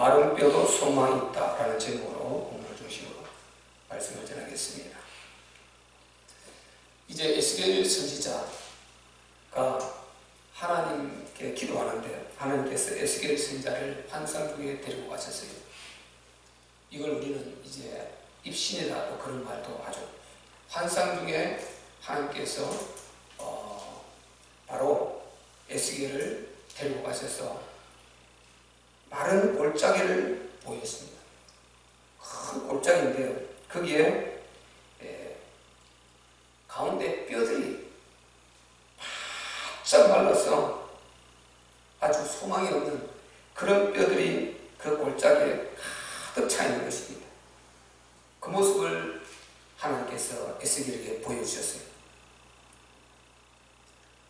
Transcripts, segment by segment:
마른 뼈도 소망이 있다라는 제목으로 오늘 중심으로 말씀을 전하겠습니다. 이제 에스겔 선지자가 하나님께 기도하는데 하나님께서 에스겔 선지자를 환상 중에 데리고 가셨어요. 이걸 우리는 이제 입신이라고 그런 말도 하죠. 환상 중에 하나님께서 바로 에스겔을 데리고 가셔서 마른 골짜기를 보였습니다. 큰 골짜기인데요. 거기에 가운데 뼈들이 바짝 말라서 아주 소망이 없는 그런 뼈들이 그 골짜기에 가득 차 있는 것입니다. 그 모습을 하나님께서 에스겔에게 보여주셨어요.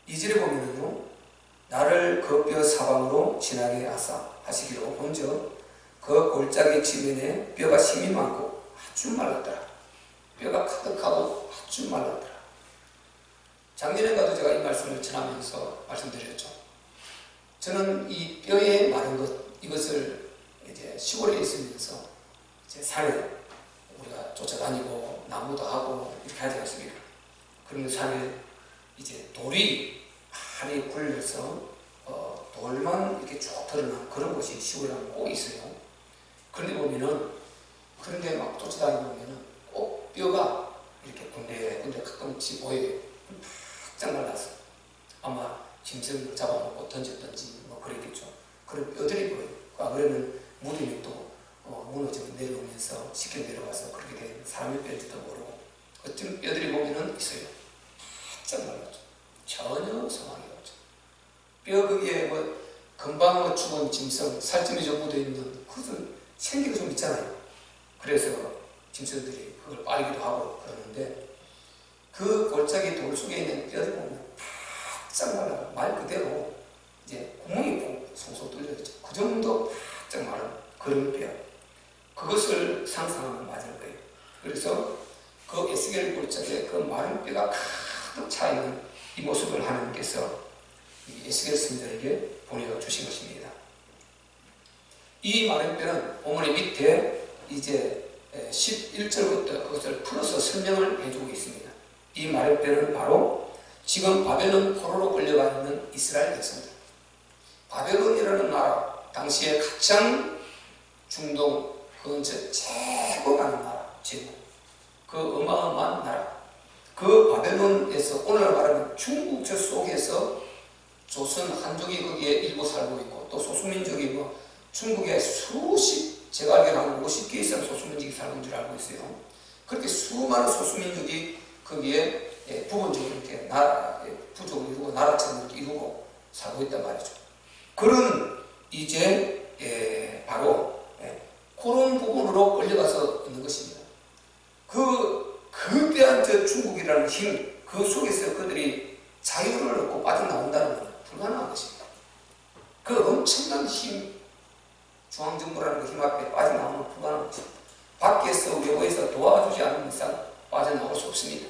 2절에 보면은요, 나를 그 뼈 사방으로 지나게 하시기로 본즉 그 골짜기 지면에 뼈가 심이 많고 아주 말랐더라. 뼈가 가득하고 아주 말랐더라. 작년에가도 제가 이 말씀을 전하면서 말씀드렸죠. 저는 이 뼈에 마른 것, 이것을 이제 시골에 있으면서 이제 산에 우리가 쫓아다니고 나무도 하고 이렇게 하지 않습니까? 그런 산에 이제 돌이 많이 굴려서 돌만 이렇게 쭉 드러난 그런 곳이 시골에 꼭 있어요. 그런데 보면은, 그런데 막 쫓아다니고 보면은 꼭 뼈가 이렇게 군데군데 가끔씩 보여요. 바짝 말라서 아마 짐승을 잡아먹고 던졌던지 뭐 그랬겠죠. 그런 뼈들이 보여요. 그러면 무덤이 또 무너져 내려오면서 쉽게 내려와서 그렇게 된 사람의 뼈일지도 모르고 어떤 뼈들이 보면은 있어요. 바짝 말랐죠. 전혀 소망이 없죠. 뼈 거기에 뭐 금방 죽은 짐승, 살점이 좀 묻어있는 그것은 생기가 좀 있잖아요. 그래서 짐승들이 그걸 빨기도 하고 그러는데 그 골짜기 돌 속에 있는 뼈를 보면 바짝 말라 말 그대로 이제 구멍이 송송 뚫려있죠. 그 정도 바짝 마른 그런 뼈. 그것을 상상하면 맞을 거예요. 그래서 그 에스겔 골짜기에 그 마른 뼈가 가득 차 있는 이 모습을 하나님께서 에스겔 선지자에게 보내주신 것입니다. 이 마른 뼈는 본문의 밑에 이제 11절부터 그것을 풀어서 설명을 해주고 있습니다. 이 마른 뼈는 바로 지금 바벨론 포로로 끌려가 있는 이스라엘 백성들. 바벨론이라는 나라, 당시에 가장 중동 근처 최고 많은 나라, 제국. 그 어마어마한 나라. 그 바벨론에서 오늘 말하면 중국 저 속에서 조선 한족이 거기에 일부 살고 있고 또 소수민족이 뭐 중국에 제가 알기로는 한 50개 이상 소수민족이 살고 있는 줄 알고 있어요. 그렇게 수많은 소수민족이 거기에 부분적으로 이렇게 부족을 이루고 나라처럼 이렇게 이루고 살고 있단 말이죠. 그런 이제 바로 그런 부분으로 끌려가서 있는 것입니다. 그 거대한 저 중국이라는 힘, 그 속에서 그들이 자유를 얻고 빠져나온다는 것은 불가능한 것입니다. 그 엄청난 힘, 중앙정부라는 그 힘 앞에 빠져나오면 불가능한 것입니다. 밖에서 외부에서 도와주지 않는 이상 빠져나올 수 없습니다.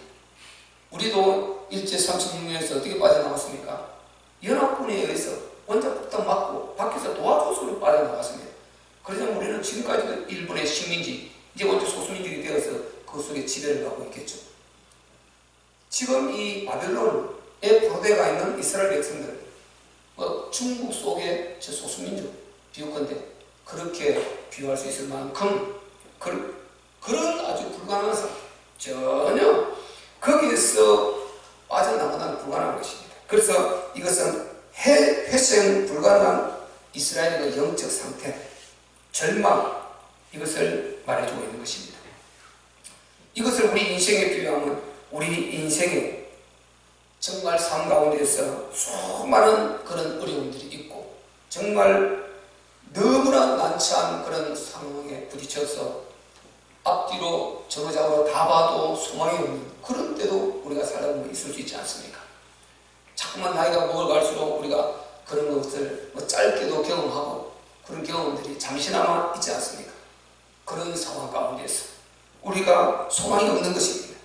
우리도 일제 36년에서 어떻게 빠져나왔습니까? 연합군에 의해서 원자폭탄 맞고 밖에서 도와줘서 빠져나왔습니다. 그래서 우리는 지금까지도 일본의 식민지, 이제 원자 소수민족이 되어서 그 속에 지배를 하고 있겠죠. 지금 이 바벨론에 포로되어 있는 이스라엘 백성들, 중국 속의 저 소수민족 비유컨대 그렇게 비유할 수 있을 만큼 그런 아주 불가능한 상태, 전혀 거기에서 빠져나가는 불가능한 것입니다. 그래서 이것은 회생 불가능한 이스라엘의 영적 상태, 절망, 이것을 말해주고 있는 것입니다. 이것을 우리 인생에 비유하면 우리 인생에 정말 삶 가운데서 수많은 그런 어려움들이 있고 정말 너무나 난처한 그런 상황에 부딪혀서 앞뒤로 정거장으로 다 봐도 소망이 없는 그런 때도 우리가 살다 보면 있을 수 있지 않습니까? 자꾸만 나이가 먹어갈수록 우리가 그런 것을 짧게도 경험하고 그런 경험들이 잠시나마 있지 않습니까? 그런 상황 가운데서 우리가 소망이 없는 것입니다.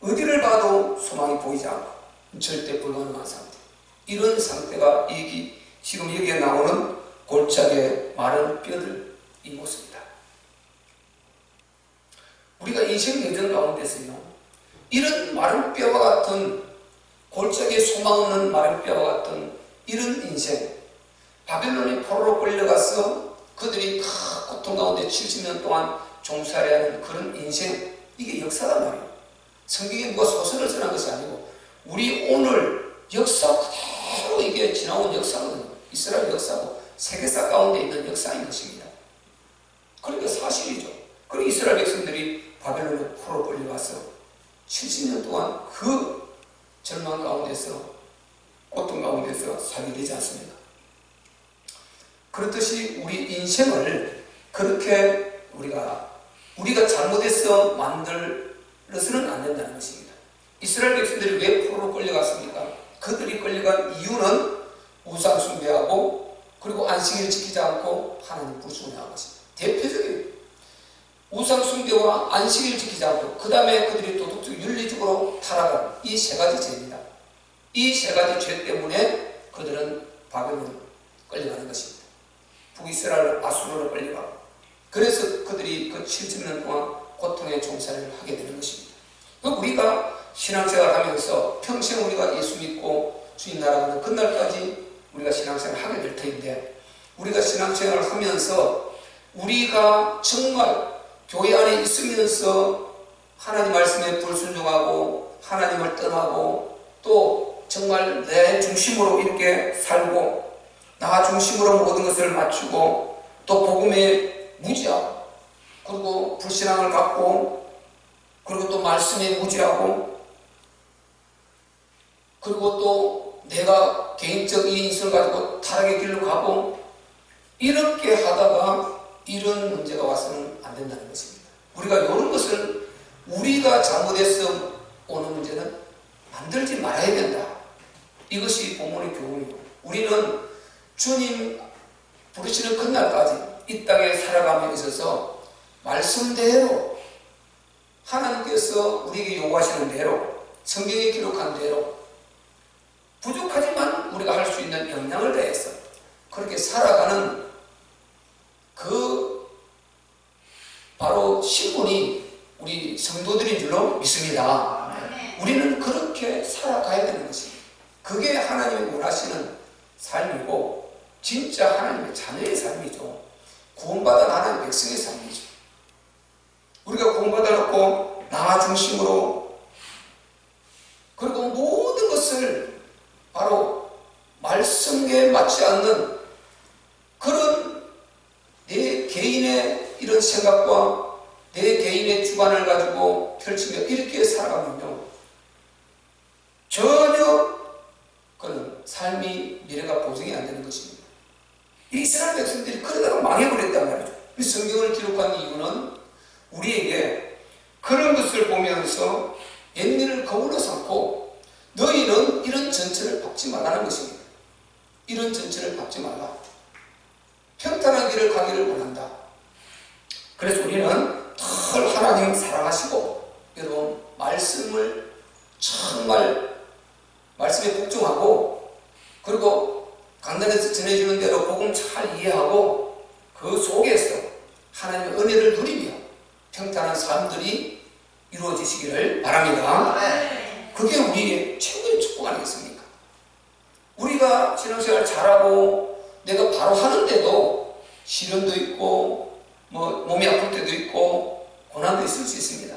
어디를 봐도 소망이 보이지 않고 절대 불가능한 상태. 이런 상태가 지금 여기에 나오는 골짜기에 마른 뼈들, 이 모습이다. 우리가 인생 여정 가운데서요, 이런 마른 뼈와 같은, 골짜기에 소망 없는 마른 뼈와 같은 이런 인생, 바벨론의 포로로 끌려가서 그들이 고통 가운데 70년 동안 종살이야 하는 그런 인생, 이게 역사란 말이에요. 성경에 누가 소설을 써난 것이 아니고 우리 오늘 역사 그대로 이게 지나온 역사거든요. 이스라엘 역사고 세계사 가운데 있는 역사인 것입니다. 그러니까 사실이죠. 그리고 이스라엘 백성들이 바벨론에 포로로 끌려가서 70년 동안 그 절망 가운데서, 고통 가운데서 살게 되지 않습니까? 그렇듯이 우리 인생을 그렇게 우리가 잘못해서 만들어서는 안 된다는 것입니다. 이스라엘 백성들이 왜 포로로 끌려갔습니까? 그들이 끌려간 이유는 우상 숭배하고 그리고 안식일을 지키지 않고 하나님 불순종한 것입니다. 대표적인 우상 숭배와 안식일을 지키지 않고 그 다음에 그들이 도덕적 윤리적으로 타락한 이 세 가지 죄입니다. 이 세 가지 죄 때문에 그들은 바벨론 끌려가는 것입니다. 북이스라엘 아수르로 끌려가고, 그래서 그들이 그 70년 동안 고통의 종살이를 하게 되는 것입니다. 우리가 신앙생활 하면서 평생 우리가 예수 믿고 주님 나라가는 그날까지 우리가 신앙생활을 하게 될 터인데, 우리가 신앙생활을 하면서 우리가 정말 교회 안에 있으면서 하나님 말씀에 불순종하고 하나님을 떠나고 또 정말 내 중심으로 이렇게 살고 나 중심으로 모든 것을 맞추고 또 복음에 무지하고 그리고 불신앙을 갖고 그리고 또 말씀에 무지하고 그리고 또 내가 개인적 이인성을 가지고 타락의 길로 가고 이렇게 하다가 이런 문제가 와서는 안 된다는 것입니다. 우리가 이런 것을 우리가 잘못해서 오는 문제는 만들지 말아야 된다. 이것이 본문의 교훈이고, 우리는 주님 부르시는 그날까지 이 땅에 살아감에 있어서 말씀대로 하나님께서 우리에게 요구하시는 대로 성경에 기록한 대로 부족하지만 우리가 할 수 있는 역량을 다해서 그렇게 살아가는 그 바로 신분이 우리 성도들인 줄로 믿습니다. 우리는 그렇게 살아가야 되는 것입니다. 그게 하나님이 원하시는 삶이고 진짜 하나님의 자녀의 삶이죠. 구원받은 하나님의 백성의 삶이죠. 우리가 구원받아놓고 나 중심으로 그리고 모든 것을 바로 말씀에 맞지 않는 그런 내 개인의 이런 생각과 내 개인의 주관을 가지고 펼치며 이렇게 살아가면요, 전혀 그런 삶이 미래가 보증이 안 되는 것입니다. 이스라엘 백성들이 그러다가 망해버렸단 말이죠. 이 성경을 기록한 이유는 우리에게 그런 것을 보면서 옛일을 거울로 삼고 너희는 이런 전철을 밟지 말라는 것입니다. 이런 전철을 밟지 말라. 평탄한 길을 가기를 원한다. 그래서 우리는 늘 하나님 사랑하시고 여러분 말씀을 정말 말씀에 복종하고 그리고 강단에서 전해주는 대로 복음 잘 이해하고 그 속에서 하나님의 은혜를 누리며 평탄한 삶들이 이루어지시기를 바랍니다. 그게 우리의 최고의 축복 아니겠습니까? 우리가 신앙생활 잘하고 내가 바로 하는데도 시련도 있고 몸이 아플 때도 있고 고난도 있을 수 있습니다.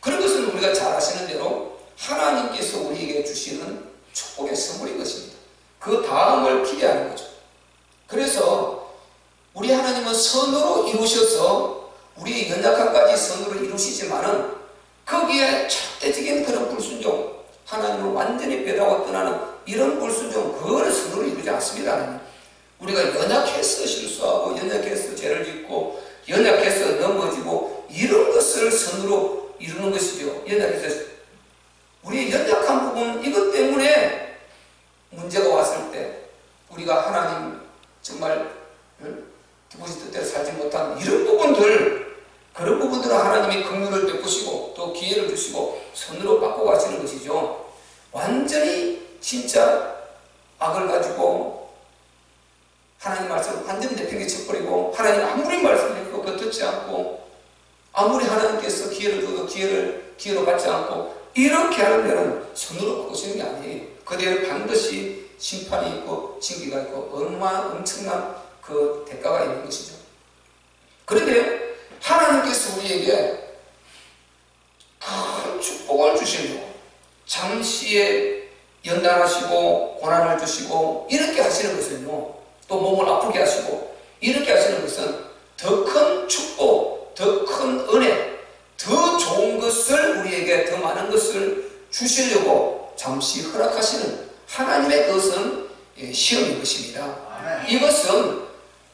그런 것은 우리가 잘 아시는 대로 하나님께서 우리에게 주시는 축복의 선물인 것입니다. 그 다음을 기대하는 거죠. 그래서 우리 하나님은 선으로 이루셔서 우리의 연약함까지 선으로 이루시지만은 거기에 절대적인 그런 불순종, 하나님을 완전히 배다고 떠나는 이런 불순종, 그거를 선으로 이루지 않습니다. 하나님. 우리가 연약해서 실수하고 연약해서 죄를 짓고 연약해서 넘어지고 이런 것을 선으로 이루는 것이죠. 연약해서 우리의 연약한 부분, 이것 때문에 문제가 왔을 때 우리가 하나님 정말 기쁘신 뜻대로 살지 못한 이런 부분들, 그런 부분들은 하나님이 긍휼을 베푸시고 또 기회를 주시고 선으로 바꿔가시는 것이죠. 완전히 진짜 악을 가지고 하나님 말씀 완전히 내팽개쳐버리고 하나님 아무리 말씀해도 그거 듣지 않고 아무리 하나님께서 기회를 줘도 기회로 받지 않고 이렇게 하는 데는 손으로 바꾸시는 게 아니에요. 그대로 반드시 심판이 있고 징계가 있고 엄청난 그 대가가 있는 것이죠. 그런데 하나님께서 우리에게 큰 축복을 주시고 잠시에 연단하시고 고난을 주시고 이렇게 하시는 것은요, 또 몸을 아프게 하시고 이렇게 하시는 것은 더 큰 축복, 더 큰 은혜, 더 좋은 것을 우리에게 더 많은 것을 주시려고 잠시 허락하시는 하나님의 것은 시험인 것입니다. 이것은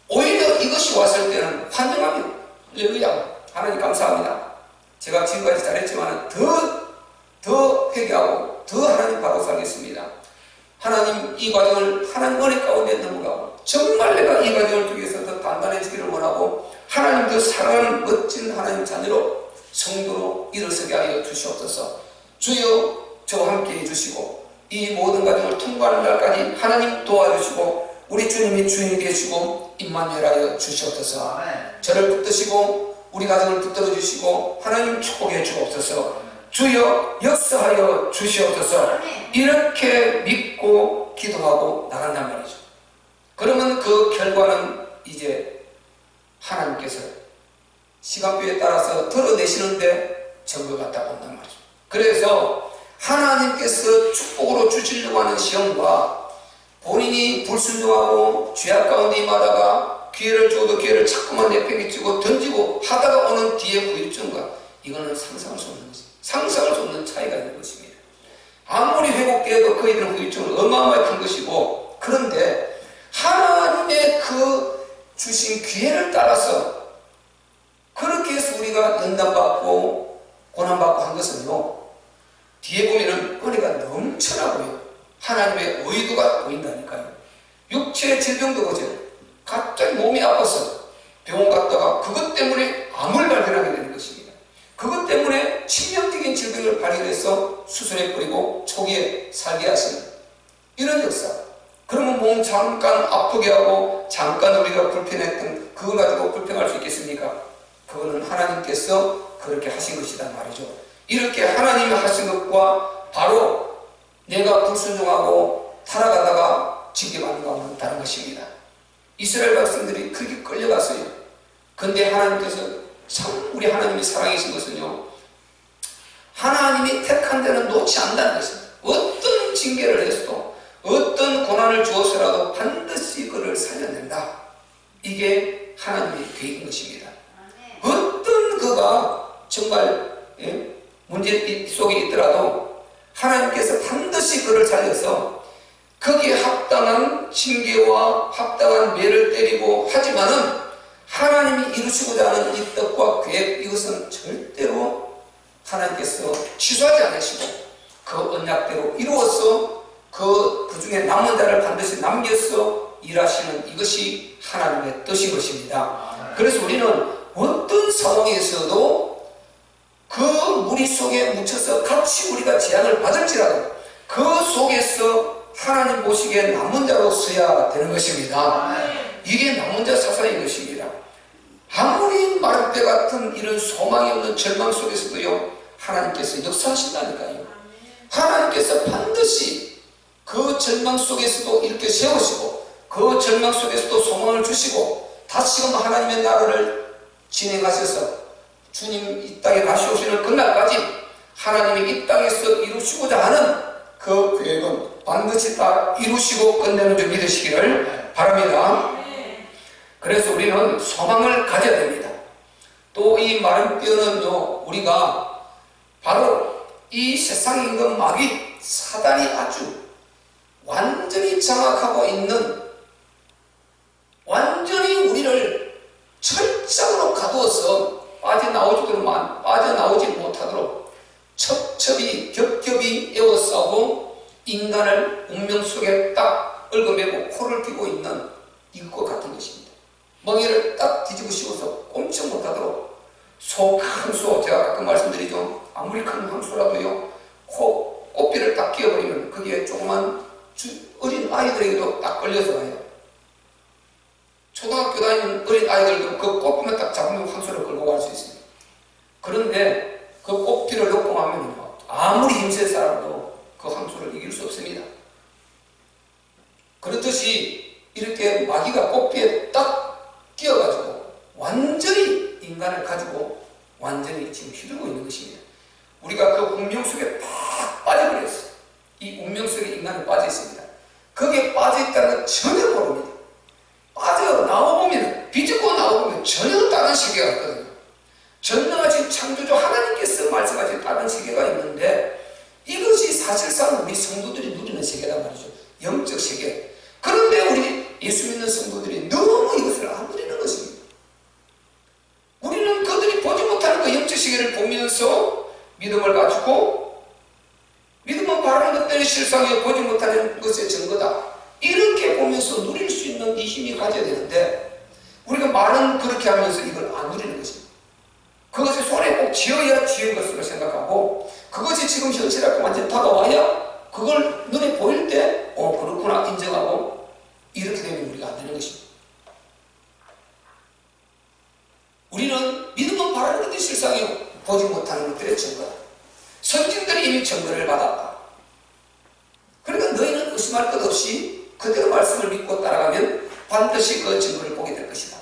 오히려 이것이 왔을 때는 환영합니다. 할렐루야. 하나님 감사합니다. 제가 지금까지 잘했지만 더 회개하고 더 하나님 바로 살겠습니다. 하나님 이 과정을 하나님 은혜 가운데 넘어가고 정말 내가 이 과정을 통해서 더 단단해지기를 원하고 하나님 더 사랑하는 멋진 하나님 자녀로 성도로 일어서게 하여 주시옵소서. 주여 저와 함께 해주시고 이 모든 과정을 통과하는 날까지 하나님 도와주시고 우리 주님이 주인이 되시고 임마누엘하여 주시옵소서. 저를 붙드시고 우리 가정을 붙들어 주시고 하나님 축복해 주옵소서. 주여 역사하여 주시옵소서. 이렇게 믿고 기도하고 나간단 말이죠. 그러면 그 결과는 이제 하나님께서 시간표에 따라서 드러내시는데 정과 같다 본단 말이죠. 그래서 하나님께서 축복으로 주시려고 하는 시험과 본인이 불순종하고 죄악 가운데 임하다가 기회를 줘도 기회를 자꾸만 내팽개치고 던지고 하다가 오는 뒤의 후유증과 이거는 상상할 수 없는 것입니다. 상상할 수 없는 차이가 있는 것입니다. 아무리 회복되어도 그에 대한 후유증은 어마어마하게 큰 것이고, 그런데 하나님의 그 주신 기회를 따라서 그렇게 해서 우리가 연단받고 고난받고 한 것은요, 뒤에 보면은 은혜가 넘쳐나고요, 하나님의 의도가 보인다니까요. 육체의 질병도 그죠. 갑자기 몸이 아파서 병원 갔다가 그것 때문에 암을 발견하게 되는 것입니다. 그것 때문에 치명적인 질병을 발견해서 수술해버리고 초기에 살게 하시는 이런 역사. 그러면 몸 잠깐 아프게 하고 잠깐 우리가 불편했던 그거 가지고 불평할 수 있겠습니까? 그거는 하나님께서 그렇게 하신 것이다 말이죠. 이렇게 하나님이 하신 것과 바로 내가 불순종하고 타락하다가 징계받는 것과는 다른 것입니다. 이스라엘 백성들이 그렇게 끌려갔어요. 근데 하나님께서 참 우리 하나님이 사랑이신 것은요, 하나님이 택한 데는 놓지 않는다는 것입니다. 어떤 징계를 했어도 어떤 고난을 주어서라도 반드시 그를 살려낸다. 이게 하나님의 계획인 것입니다. 어떤 그가 정말 문제 속에 있더라도 하나님께서 반드시 그를 살려서 거기에 합당한 징계와 합당한 매를 때리고, 하지만은 하나님이 이루시고자 하는 이 뜻과 계획, 이것은 절대로 하나님께서 취소하지 않으시고 그 언약대로 이루어서 그 중에 남은 자를 반드시 남겨서 일하시는 이것이 하나님의 뜻인 것입니다. 그래서 우리는 어떤 상황에서도 그 무리 속에 묻혀서 같이 우리가 재앙을 받을지라도 그 속에서 하나님 보시기에 남은 자로 서야 되는 것입니다. 이게 남은 자 사상인 것입니다. 아무리 마른 뼈 같은 이런 소망이 없는 절망 속에서도요, 하나님께서 역사하신다니까요. 하나님께서 반드시 그 절망 속에서도 이렇게 세우시고 그 절망 속에서도 소망을 주시고 다시금 하나님의 나라를 진행하셔서 주님 이 땅에 다시 오시는 그날까지 하나님이 이 땅에서 이루시고자 하는 그 계획은 반드시 다 이루시고 끝내는 줄 믿으시기를 바랍니다. 그래서 우리는 소망을 가져야 됩니다. 또 이 마른 뼈는요, 우리가 바로 이 세상 임금 마귀 사단이 아주 완전히 장악하고 있는, 완전히 우리를 철장으로 가두어서 빠져나오지 못하도록 첩첩이 겹겹이 에워싸고 인간을 운명 속에 딱 얽어매고 코를 끼고 있는 이것과 같은 것입니다. 멍에를 딱 뒤집어 씌워서 꼼짝 못하도록 큰 소, 제가 가끔 말씀드리죠. 아무리 큰 황소라도요, 꽃비를 딱 끼워버리면 거기에 조그만 어린 아이들에게도 딱 걸려서 가요. 초등학교 다니는 어린 아이들도 그 꽃피만 딱 잡으면 황소를 끌고 갈 수 있습니다. 그런데 그 꽃피를 놓고 하면 아무리 힘센 사람도 그 황소를 이길 수 없습니다. 그렇듯이 이렇게 마귀가 꽃피에 딱 끼어가지고 완전히 인간을 가지고 완전히 지금 휘두르고 있는 것입니다. 우리가 그 운명 속에 팍 빠져버렸어요. 이 운명 속에 인간은 빠져 있습니다. 거기에 빠져 있다는 건 전혀 모릅니다. 빠져 나와보면, 비집고 나와보면 전혀 다른 세계가 있거든요. 전능하신 창조주 하나님께서 말씀하신 다른 세계가 있는데 이것이 사실상 우리 성도들이 누리는 세계란 말이죠. 영적 세계. 그런데 우리 예수 믿는 성도들이 너무 이것을 안 누리는 것입니다. 우리는 그들이 보지 못하는 그 영적 세계를 보면서 믿음을 가지고 믿음은 바라는 것들의 실상에 보지 못하는 것의 증거다. 이렇게 보면서 누릴 수 있는 이 힘이 가져야 되는데 우리가 말은 그렇게 하면서 이걸 안 누리는 것입니다. 그것이 손에 꼭 쥐어야 쥐은 것으로 생각하고 그것이 지금 현실하고 완전히 다가와야 그걸 눈에 보일 때 그렇구나 인정하고 이렇게 되면 우리가 안 되는 것입니다. 우리는 믿음은 바라는 것들이 실상에 보지 못하는 것들의 증거다. 선진들이 이미 증거를 받았다. 그러니까 너희는 의심할 것 없이 그대로 말씀을 믿고 따라가면 반드시 그 증거를 보게 될 것이다.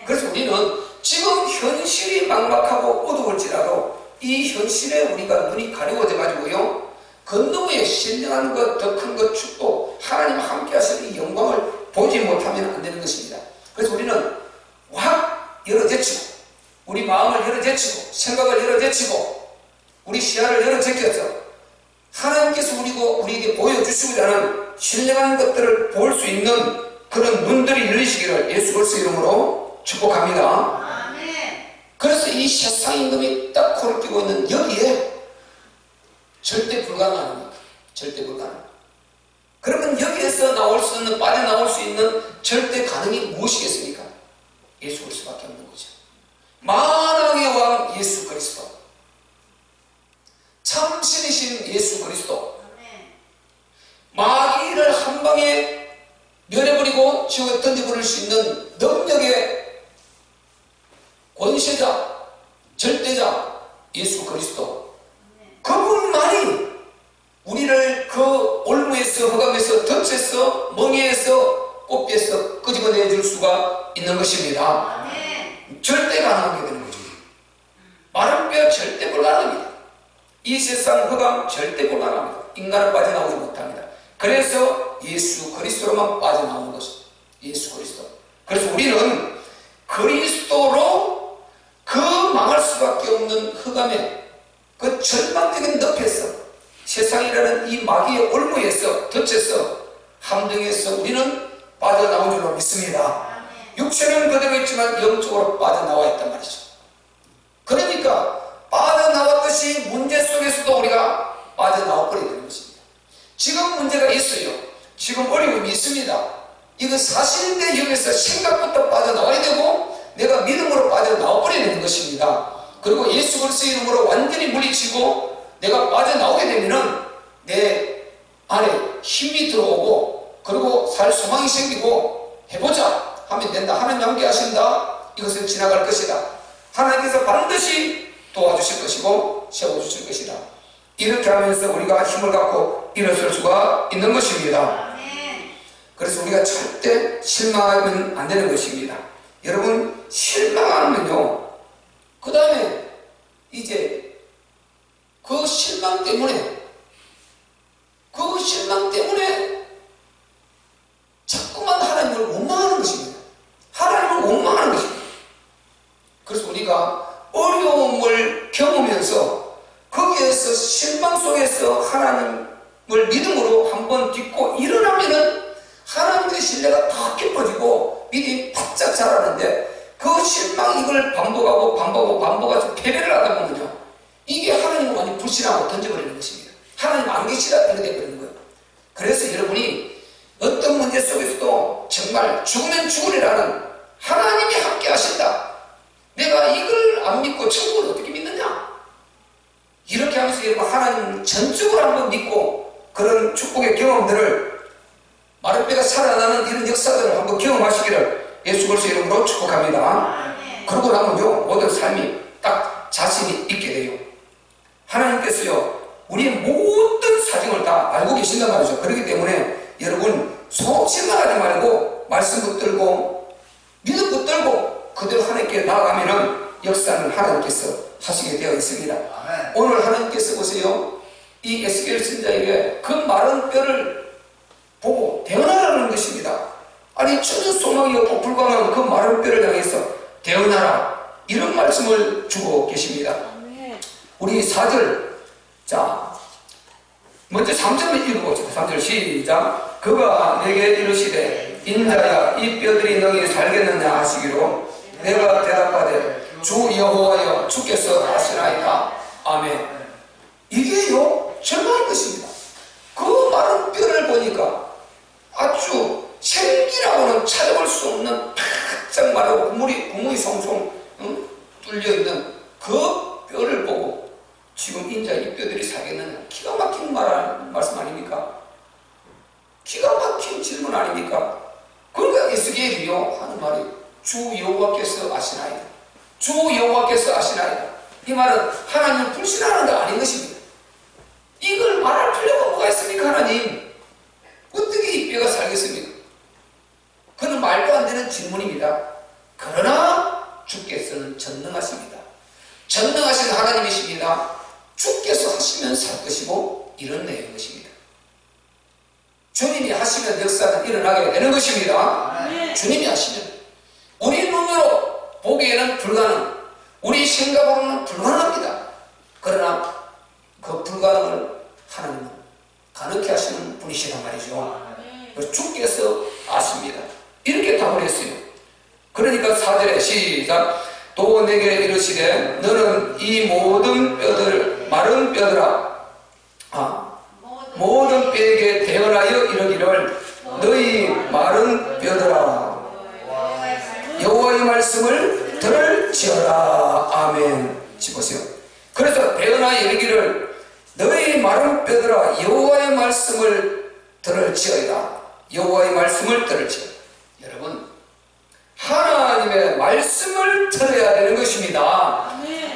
그래서 우리는 지금 현실이 막막하고 어두울지라도 이 현실에 우리가 눈이 가려워져 가지고요 건너에 신령한 것, 더 큰 것, 축복, 하나님 함께 하시는 이 영광을 보지 못하면 안 되는 것입니다. 그래서 우리는 확 열어제치고 우리 마음을 열어제치고 생각을 열어제치고 우리 시야를 열어제껴서 하나님께서 우리에게 보여주시고자 하는 신령한 것들을 볼 수 있는 그런 눈들이 열리시기를 예수 그리스도 이름으로 축복합니다. 그래서 이 세상 임금이 딱 코를 끼고 있는 여기에 절대 불가능한 겁니다. 절대 불가능. 그러면 여기에서 나올 수 있는, 빠져나올 수 있는 절대 가능이 무엇이겠습니까? 예수 그리스도밖에 없는 거죠. 만왕의 왕 예수 그리스도, 참신이신 예수 그리스도, 마귀를 한 방에 멸해버리고 지옥에 던져버릴 수 있는 능력의 권세자, 절대자 예수 그리스도, 그분만이 우리를 그 올무에서, 흑암에서, 덫에서, 멍에에서, 꽃비에서 끄집어내줄 수가 있는 것입니다. 절대 가능하게 되는 거죠. 마른 뼈 절대 불가능합니다. 이 세상 흑암 절대 불가능합니다. 인간은 빠져나오지 못합니다. 그래서 예수 그리스도로만 빠져나오는 것입니다. 예수 그리스도. 그래서 우리는 그리스도로 그 망할 수밖에 없는 흑암의 그 절망적인 늪에서, 세상이라는 이 마귀의 올무에서, 덫에서, 함정에서 우리는 빠져나온 줄로 믿습니다. 육체는 그대로 있지만 영적으로 빠져나와 있단 말이죠. 그러니까 빠져나왔듯이 문제 속에서도 우리가 빠져나와버리게 되는 것입니다. 지금 문제가 있어요. 지금 어려움이 있습니다. 이거 사실인데 여기서 생각부터 빠져나와야 되고 내가 믿음으로 빠져나와버리는 것입니다. 그리고 예수 그리스도 이름으로 완전히 물리치고 내가 빠져나오게 되면은 내 안에 힘이 들어오고 그리고 살 소망이 생기고 해보자 하면 된다. 하나님 함께 하신다. 이것은 지나갈 것이다. 하나님께서 반드시 도와주실 것이고 세워주실 것이다. 이렇게 하면서 우리가 힘을 갖고 일어설 수가 있는 것입니다. 그래서 우리가 절대 실망하면 안 되는 것입니다. 여러분, 실망하면요, 그 다음에 이제 그 실망 때문에 자꾸만 하나님을 원망하는 것입니다. 하나님을 원망하는 것입니다. 그래서 우리가 어려움을 경험하면서 거기에서 실망 속에서 하나님을 믿음으로 한번 딛고 일어나면은 하나님의 신뢰가 더 깊어지고 믿음이 바짝 자라는데 그 실망 이걸 반복해서 패배를 하다 보면요, 이게 하나님을 완전히 불신하고 던져버리는 것입니다. 하나님 안 계시다 이렇게 되어버리는 거예요. 그래서 여러분이 어떤 문제 속에서도 정말 죽으면 죽으리라는 하나님이 함께 하신다. 내가 이걸 안 믿고 천국을 어떻게 믿느냐? 이렇게 하면서 여러분 하나님 전적으로 한번 믿고 그런 축복의 경험들을 마른 뼈가 살아나는 이런 역사들을 한번 경험하시기를 예수 그리스도 이름으로 축복합니다. 그러고 나면요 모든 삶이 딱 자신이 있게 돼요. 하나님께서요 우리의 모든 사정을 다 알고 계신단 말이죠. 그렇기 때문에 여러분 소심하지 말고 말씀 붙들고 믿음 붙들고 그대로 하나님께 나아가면은 역사는 하나님께서 하시게 되어 있습니다. 오늘 하나님께서 보세요. 이 에스겔 선지자에게 그 마른 뼈를 보고 대언하라는 것입니다. 아니 전혀 소망이 없고 불광한 그 마른 뼈를 향해서 대언하라 이런 말씀을 주고 계십니다. 우리 4절 자 먼저 3절을 읽어보죠. 3절 시작. 그가 내게 이르시되 인자야 이 뼈들이 너희 살겠느냐 하시기로 내가 대답하되 주 여호와여 주께서 하시나이다. 아멘. 이게요 절망인 것입니다. 그 마른 뼈를 보니까 아주 생기라고는 찾아볼 수 없는 바짝 마르고 구멍이 송송 뚫려있는 그 뼈를 보고 지금 인자 이 뼈들이 살겠느냐 기가 막힌 말씀 아닙니까? 기가 막힌 질문 아닙니까? 그러니까 에스겔이요 하는 말이 주 여호와께서 아시나이다. 주 여호와께서 아시나이다. 이 말은 하나님을 불신하는 게 아닌 것입니다. 이걸 말할 필요가 뭐가 있습니까? 하나님 어떻게 이 뼈가 살겠습니까? 그는 말도 안 되는 질문입니다. 그러나 주께서는 전능하십니다. 전능하신 하나님이십니다. 주께서 하시면 살 것이고 이런 내용인 것입니다. 주님이 하시면 역사는 일어나게 되는 것입니다. 주님이 하시면 우리 눈으로 보기에는 불가능, 우리 생각으로는 불가능합니다. 그러나 그 불가능을 하나님은 가능케 하시는 분이시란 말이죠. 주께서 아십니다. 이렇게 답을 했어요. 그러니까 4절에 시작. 또 내게 이르시되 너는 이 모든 뼈들 마른 뼈들아 모든 뼈에게 대언하여 이르기를 너희 마른 뼈들아 여호와의 말씀을 들을지어다. 아멘. 보세요. 그래서 대언하여 이르기를 너희 마른 뼈들아 여호와의 말씀을 들을지어다. 여호와의 말씀을 들을지어다. 여러분 하나님의 말씀을 들어야 되는 것입니다.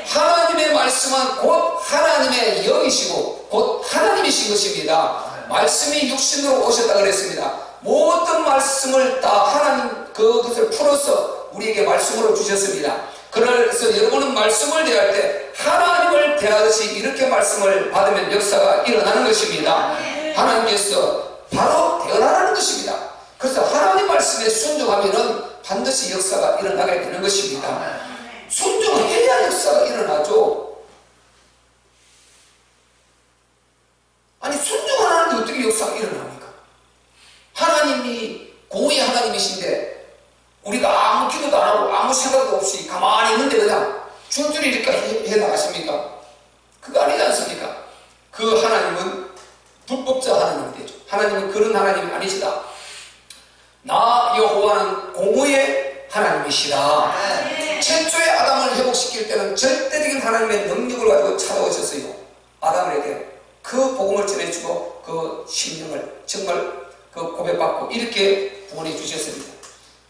하나님의 말씀은 곧 하나님의 영이시고 곧 하나님이신 것입니다. 말씀이 육신으로 오셨다 그랬습니다. 모든 말씀을 다 하나님 그것을 풀어서 우리에게 말씀으로 주셨습니다. 그래서 여러분은 말씀을 대할 때 하나님을 대하듯이 이렇게 말씀을 받으면 역사가 일어나는 것입니다. 하나님께서 바로 대언하라는 것입니다. 그래서 하나님 말씀에 순종하면은 반드시 역사가 일어나게 되는 것입니다. 순종해야 역사가 일어나죠. 아니 순종 안 하는데 어떻게 역사가 일어납니까? 하나님이 공의 하나님이신데 우리가 아무 기도도 안 하고 아무 생각도 없이 가만히 있는데 그냥 줄줄이 이렇게 해 나가십니까? 그거 아니지 않습니까? 그 하나님은 불법자 하나님이 되죠. 하나님은 그런 하나님이 아니시다. 나 여호와는 공의의 하나님이시다. 최초의 아담을 회복시킬 때는 절대적인 하나님의 능력을 가지고 찾아오셨어요. 아담에게 그 복음을 전해주고 그 심령을 정말 그 고백받고 이렇게 구원해 주셨습니다.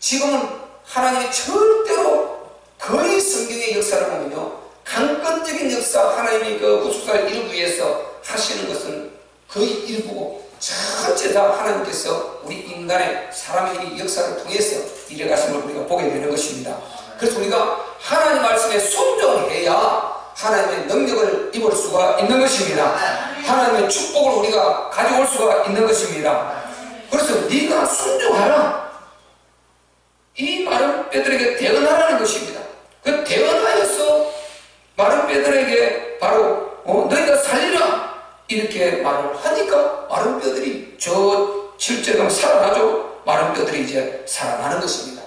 지금은 하나님이 절대로 거의 성경의 역사를 보면요 강권적인 역사 하나님이 그 구속사를 이루기 위해서 하시는 것은 거의 일부고 전체 다 하나님께서 우리 인간의 사람의 역사를 통해서 이래가심을 우리가 보게 되는 것입니다. 그래서 우리가 하나님 말씀에 순종해야 하나님의 능력을 입을 수가 있는 것입니다. 하나님의 축복을 우리가 가져올 수가 있는 것입니다. 그래서 네가 순종하라. 이 마른 뼈들에게 대언하라는 것입니다. 그 대언하여서 마른 뼈들에게 바로 너희가 살리라 이렇게 말을 하니까 마른 뼈들이 저 7절에 살아나죠. 마른 뼈들이 이제 살아나는 것입니다.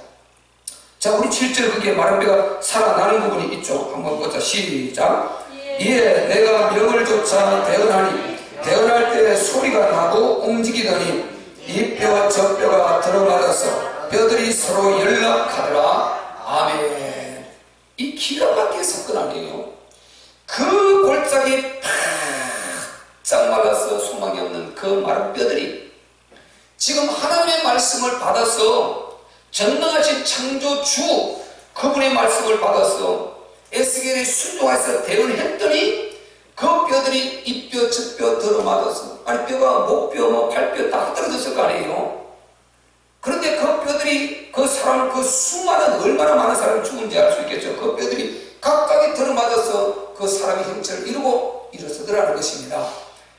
자, 우리 7절 거기에 마른 뼈가 살아나는 부분이 있죠. 한번 보자. 시작. 이에 내가 명을 조차 대언하니 대언할 때 소리가 나고 움직이더니 이 뼈 저 뼈가 들어맞아서 뼈들이 서로 연락하더라. 아멘. 이 기가 막힌 사건 아니에요. 그 골짜기 쫙 말라서 소망이 없는 그 마른 뼈들이 지금 하나님의 말씀을 받아서 전능하신 창조주 그분의 말씀을 받아서 에스겔이 순종해서 대언했더니 그 뼈들이 이뼈 저뼈 들어맞아서, 아니 뼈가 목뼈 뭐 팔뼈 다 흩어졌을 거 아니에요. 그런데 그 뼈들이 그 사람, 그 수많은, 얼마나 많은 사람이 죽은지 알 수 있겠죠. 그 뼈들이 각각이 들어맞아서 그 사람의 형체를 이루고 일어서더라는 것입니다.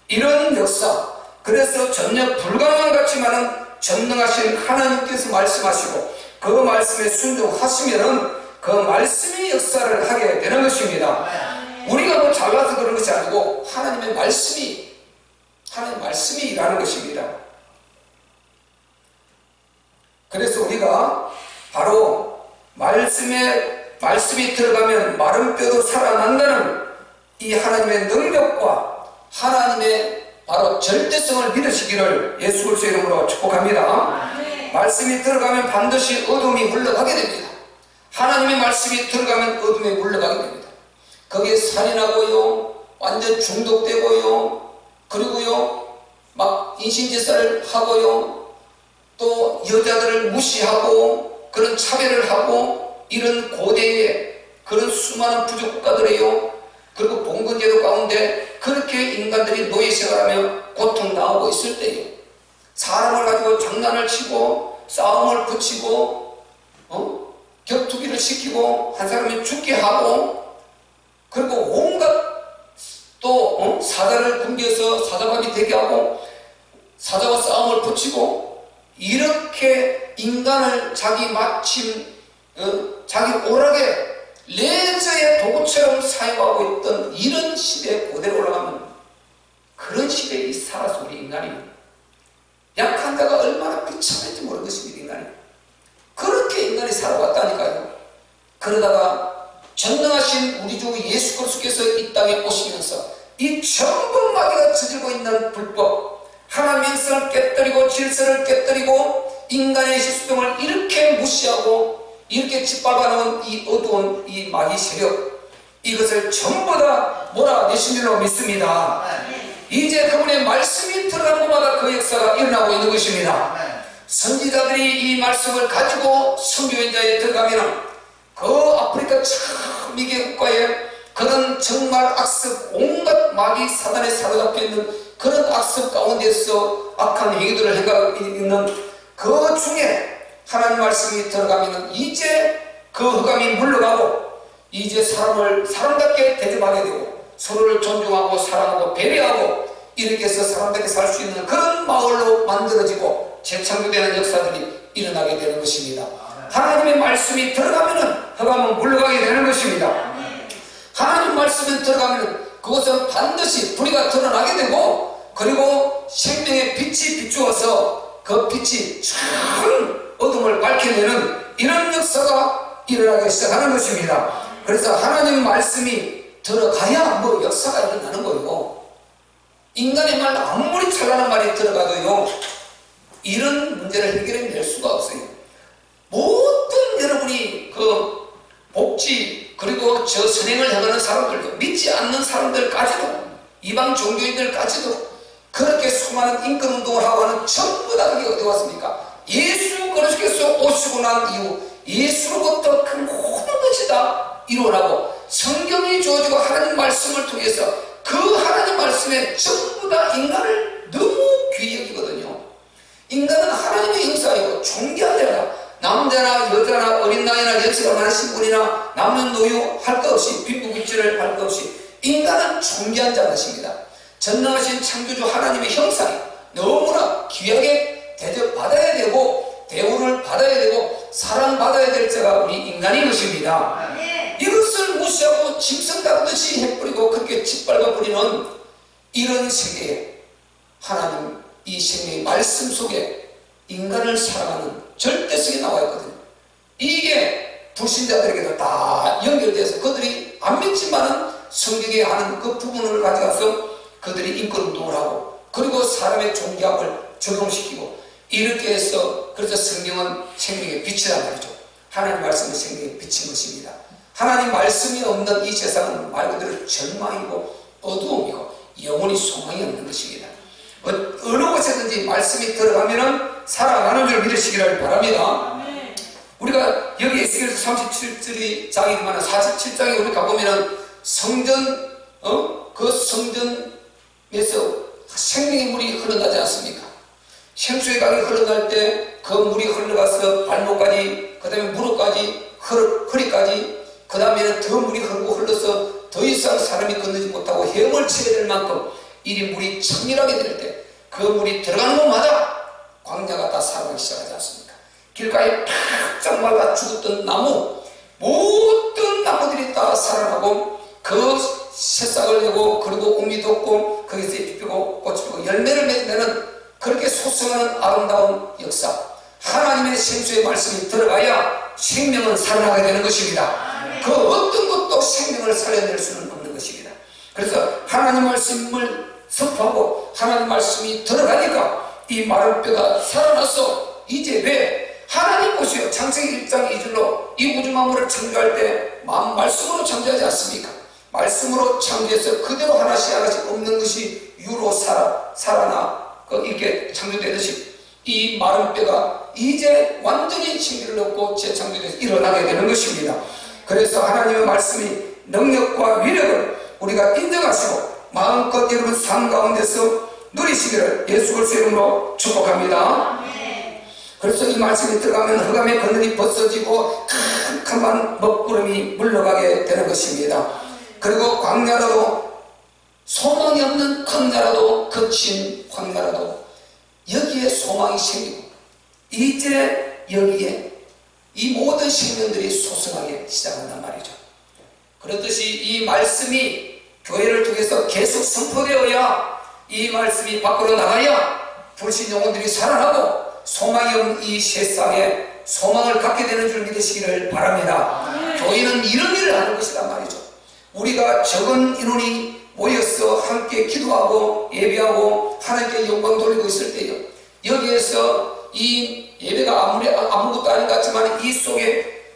이런 역사, 그래서 전혀 불가능한 같지만은 전능하신 하나님께서 말씀하시고 그 말씀에 순종하시면은 그 말씀의 역사를 하게 되는 것입니다. 우리가 뭐 잘나서 그런 것이 아니고 하나님의 말씀이 일하는 것입니다. 그래서 우리가 바로 말씀이 들어가면 마른 뼈도 살아난다는 이 하나님의 능력과 하나님의 바로 절대성을 믿으시기를 예수 그리스도의 이름으로 축복합니다. 말씀이 들어가면 반드시 어둠이 물러가게 됩니다. 하나님의 말씀이 들어가면 어둠이 물러가게 됩니다. 거기에 살인하고요, 완전 중독되고요, 그리고요 막 인신제사를 하고요, 또 여자들을 무시하고 그런 차별을 하고, 이런 고대의 그런 수많은 부족 국가들이요, 그리고 봉건제도 가운데 그렇게 인간들이 노예 생활하며 고통당하고 있을 때에 사람을 가지고 장난을 치고 싸움을 붙이고 격투기를 시키고 한 사람이 죽게 하고, 그리고 온갖 또 사자를 굶겨서 사자밥이 되게 하고 사자와 싸움을 붙이고, 이렇게 인간을 자기 마침 자기 오락에 레저의 도구처럼 사용하고 있던 이런 시대에 고대로 올라가면, 그런 시대에 살아서 우리 인간이 약한 자가 얼마나 비참한지 모르는 것입니다. 인간이 그렇게 인간이 살아왔다니까요. 그러다가 전능하신 우리 주 예수 그리스도께서 이 땅에 오시면서 이 전부 마귀가 저질고 있는 불법, 하나님의 형상을 깨뜨리고 질서를 깨뜨리고 인간의 실수됨을 이렇게 무시하고 이렇게 짓밟아놓은 이 어두운 이 마귀 세력, 이것을 전부 다 몰아내신 줄로 믿습니다. 이제 그분의 말씀이 들어가는 곳마다 그 역사가 일어나고 있는 것입니다. 선지자들이 이 말씀을 가지고 선교연자에 들어가면 그 아프리카 참 미개 국가에 그런 정말 악습, 온갖 마귀 사단에 사로잡혀 있는 그런 악습 가운데서 악한 행위들을 해가고 있는 그 중에 하나님 말씀이 들어가면 이제 그 흑암이 물러가고 이제 사람답게 대접하게 되고 서로를 존중하고 사랑하고 배려하고 이렇게 해서 사람들이 살 수 있는 그런 마을로 만들어지고 재창조되는 역사들이 일어나게 되는 것입니다. 하나님의 말씀이 들어가면 흑암은 물러가게 되는 것입니다. 하나님 말씀이 들어가면 그것은 반드시 불의가 드러나게 되고, 그리고 생명의 빛이 비추어서 그 빛이 참 어둠을 밝혀내는 이런 역사가 일어나기 시작하는 것입니다. 그래서 하나님 말씀이 들어가야 뭐 역사가 일어나는 거예요. 인간의 말 아무리 잘나는 말이 들어가도요, 이런 문제를 해결해낼 수가 없어요. 모든 여러분이 그 복지, 그리고 저 선행을 행하는 사람들도, 믿지 않는 사람들까지도, 이방 종교인들까지도 그렇게 수많은 인권운동을 하고 하는 전부 다 그게 어디 왔습니까? 예수 그리스도께서 오시고 난 이후 예수로부터 그 모든 것이 다 이루어나고 성경이 주어지고 하나님 말씀을 통해서 그 하나님 말씀에 전부 다 인간을 너무 귀히 여기거든요. 인간은 하나님의 형상이고 존귀한 자가, 남자나 여자나 어린 나이나 연세가 많으신 분이나 남녀노유 할 것 없이 빈부귀천을 할 것 없이 인간은 존귀한 자것입니다. 전능하신 창조주 하나님의 형상이 너무나 귀하게 대접받아야 되고 대우를 받아야 되고 사랑받아야 될 자가 우리 인간인 것입니다. 이것을 무시하고 짐승 다루듯이 해버리고 그렇게 짓밟아버리는 이런 세계에 하나님 이 생명의 말씀 속에 인간을 사랑하는 절대성이 나와 있거든요. 이게 불신자들에게도 다 연결돼서 그들이 안 믿지만은 성경에 하는 그 부분을 가져가서 그들이 인권운동을 하고 그리고 사람의 존경을 적용시키고 이렇게 해서, 그래서 성경은 생명의 빛이란 말이죠. 하나님 말씀은 생명의 빛인 것입니다. 하나님 말씀이 없는 이 세상은 말 그대로 절망이고 어두움이고 영원히 소망이 없는 것입니다. 어느 곳에든지 말씀이 들어가면은 살아나는 줄 믿으시기를 바랍니다. 우리가 여기 에스겔서 37절이 장이지만 47장에 우리 가보면은 성전, 그 성전에서 생명의 물이 흘러나지 않습니까? 생수의 강이 흘러날 때 그 물이 흘러가서 발목까지, 그 다음에 무릎까지, 허리까지, 그 다음에는 더 물이 흘러서 더 이상 사람이 건너지 못하고 헤엄을 쳐야 될 만큼 이 물이 청결하게 될 때 그 물이 들어가는 곳마다 광야가 다 살아나기 시작하지 않습니까? 길가에 팍 말라 죽었던 나무, 모든 나무들이 다 살아나고 그 새싹을 내고, 그리고 우미 돋고 거기서 잎이 피고 꽃이 피고 열매를 맺는 그렇게 소성하는 아름다운 역사, 하나님의 생수의 말씀이 들어가야 생명은 살아나게 되는 것입니다. 그 어떤 것도 생명을 살려낼 수는 없는 것입니다. 그래서 하나님 말씀을 선포하고 하나님 말씀이 들어가니까 이 마른 뼈가 살아났어. 이제 왜? 하나님 보시오. 창세기 1장 2절로 이 우주 만물을 창조할 때 말씀으로 창조하지 않습니까? 말씀으로 창조해서 그대로 하나씩 하나씩 없는 것이 유로 살아나 이렇게 창조되듯이 이 마른 뼈가 이제 완전히 생기를 얻고 재창조돼서 일어나게 되는 것입니다. 그래서 하나님의 말씀이 능력과 위력을 우리가 인정하시고 마음껏 여러분 삶 가운데서 누리시기를 예수 그리스도의 이름으로 축복합니다. 그래서 이 말씀이 들어가면 흑암의 그늘이 벗어지고 캄캄한 먹구름이 물러가게 되는 것입니다. 그리고 광야라도, 소망이 없는 광야라도, 거친 광야라도 여기에 소망이 생기고 이제 여기에 이 모든 생명들이 소성하기 시작한단 말이죠. 그렇듯이 이 말씀이 교회를 통해서 계속 선포되어야, 이 말씀이 밖으로 나가야 불신 영혼들이 살아나고 소망이 없는 이 세상에 소망을 갖게 되는 줄 믿으시기를 바랍니다. 교회는 이런 일을 하는 것이란 말이죠. 우리가 적은 인원이 모여서 함께 기도하고 예배하고 하나님께 영광 돌리고 있을 때요, 여기에서 이 예배가 아무것도 아닌 것 같지만 이 속에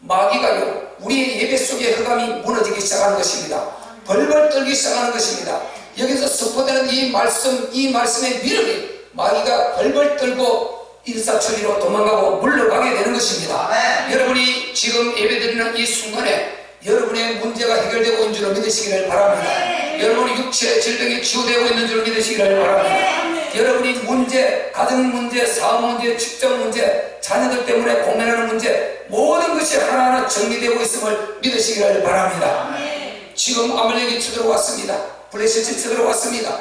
마귀가요, 우리의 예배 속에 흑암이 무너지기 시작하는 것입니다. 벌벌 떨기 시작하는 것입니다. 여기서 선포되는 이 말씀의 위력이 마귀가 벌벌 떨고 일사천리로 도망가고 물러가게 되는 것입니다. 여러분이 지금 예배드리는 이 순간에 여러분의 문제가 해결되고 있는 줄 믿으시기를 바랍니다. 여러분의 육체 질병이 치유되고 있는 줄 믿으시기를 바랍니다. 여러분이 문제, 가정 문제, 사업 문제, 직장 문제, 자녀들 때문에 고민하는 문제, 모든 것이 하나하나 정리되고 있음을 믿으시기를 바랍니다. 지금 아말렉이 쳐들어왔습니다. 블레셋이 쳐들어왔습니다.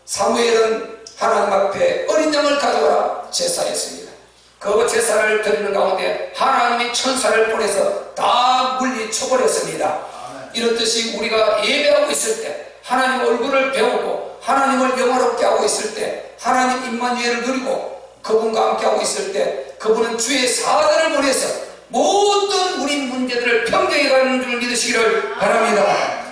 사무엘은 하나님 앞에 어린 양을 가져와라 제사했습니다. 그 제사를 드리는 가운데 하나님이 천사를 보내서 다 물리쳐버렸습니다. 이렇듯이 우리가 예배하고 있을 때, 하나님 얼굴을 배우고 하나님을 영화롭게 하고 있을 때, 하나님 임마누엘을 누리고 그분과 함께 하고 있을 때, 그분은 주의 사자를 보내서 모든 우리 문제들을 평정해 가는 줄 믿으시기를 바랍니다.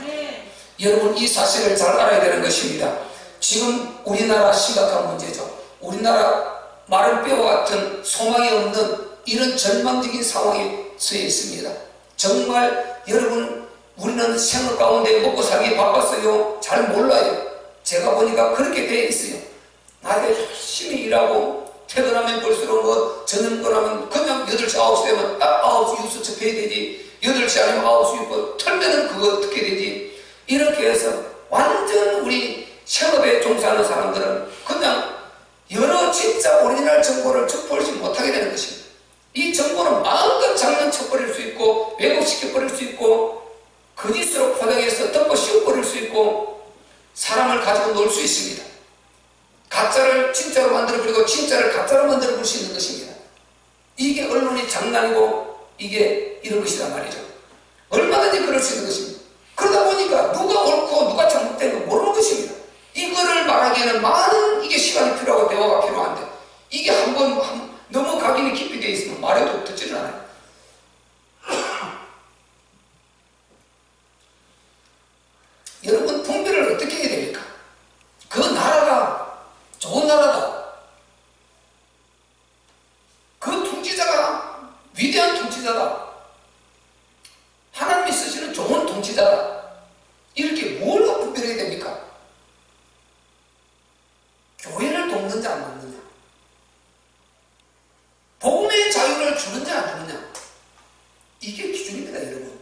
여러분, 이 사실을 잘 알아야 되는 것입니다. 지금 우리나라 심각한 문제죠. 우리나라 마른 뼈와 같은 소망이 없는 이런 절망적인 상황에 처해 있습니다. 정말 여러분, 우리는 생활 가운데 먹고 살기 바빴어요? 잘 몰라요. 제가 보니까 그렇게 되어 있어요. 낮에 열심히 일하고 퇴근하면 볼수록 저녁 거라면 그냥 8시, 9시 되면 9시 뉴스 접해야 되지, 8시 아니면 9시 뭐 털면은 그거 어떻게 되지, 이렇게 해서 완전 우리 생업에 종사하는 사람들은 그냥 여러 진짜 오리지널 정보를 척벌지 못하게 되는 것입니다. 이 정보는 마음껏 장난쳐버릴 수 있고 왜곡시켜버릴 수 있고 거짓으로 포장해서 덮어 씌워버릴 수 있고 사람을 가지고 놀 수 있습니다. 가짜를 진짜로 만들어버리고 진짜를 가짜로 만들어볼 수 있는 것입니다. 이게 언론이 장난이고 이게 이런 것이란 말이죠. 얼마든지 그럴 수 있는 것입니다. 그러다 보니까 누가 옳고 누가 잘못된 거 모르는 것입니다. 이거를 말하기에는 많은 이게 시간이 필요하고 대화가 필요한데 이게 한번 너무 각인이 깊이 되어 있으면 말해도 듣지를 않아요. 여러분, 분별을 어떻게 해야 됩니까? 그 나라가 좋은 나라다. 그 통치자가 위대한 통치자다. 하나님이 쓰시는 좋은 통치자다. 이렇게 뭘로 분별해야 됩니까? 교회를 돕는지 안 돕느냐, 복음의 자유를 주는지 안 주느냐, 됩니다, 여러분.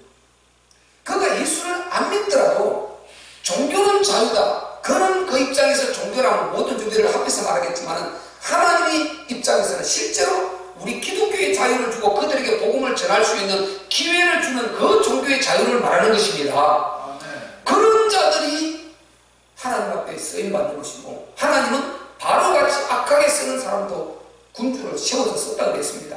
그가 예수를 안 믿더라도 종교는 자유다. 그는 그 입장에서 종교라면 모든 종교를 합해서 말하겠지만 하나님의 입장에서는 실제로 우리 기독교의 자유를 주고 그들에게 복음을 전할 수 있는 기회를 주는 그 종교의 자유를 말하는 것입니다. 그런 자들이 하나님 앞에 쓰임받는 것이고, 하나님은 바로같이 악하게 쓰는 사람도 군주를 세워서 썼다고 그랬습니다.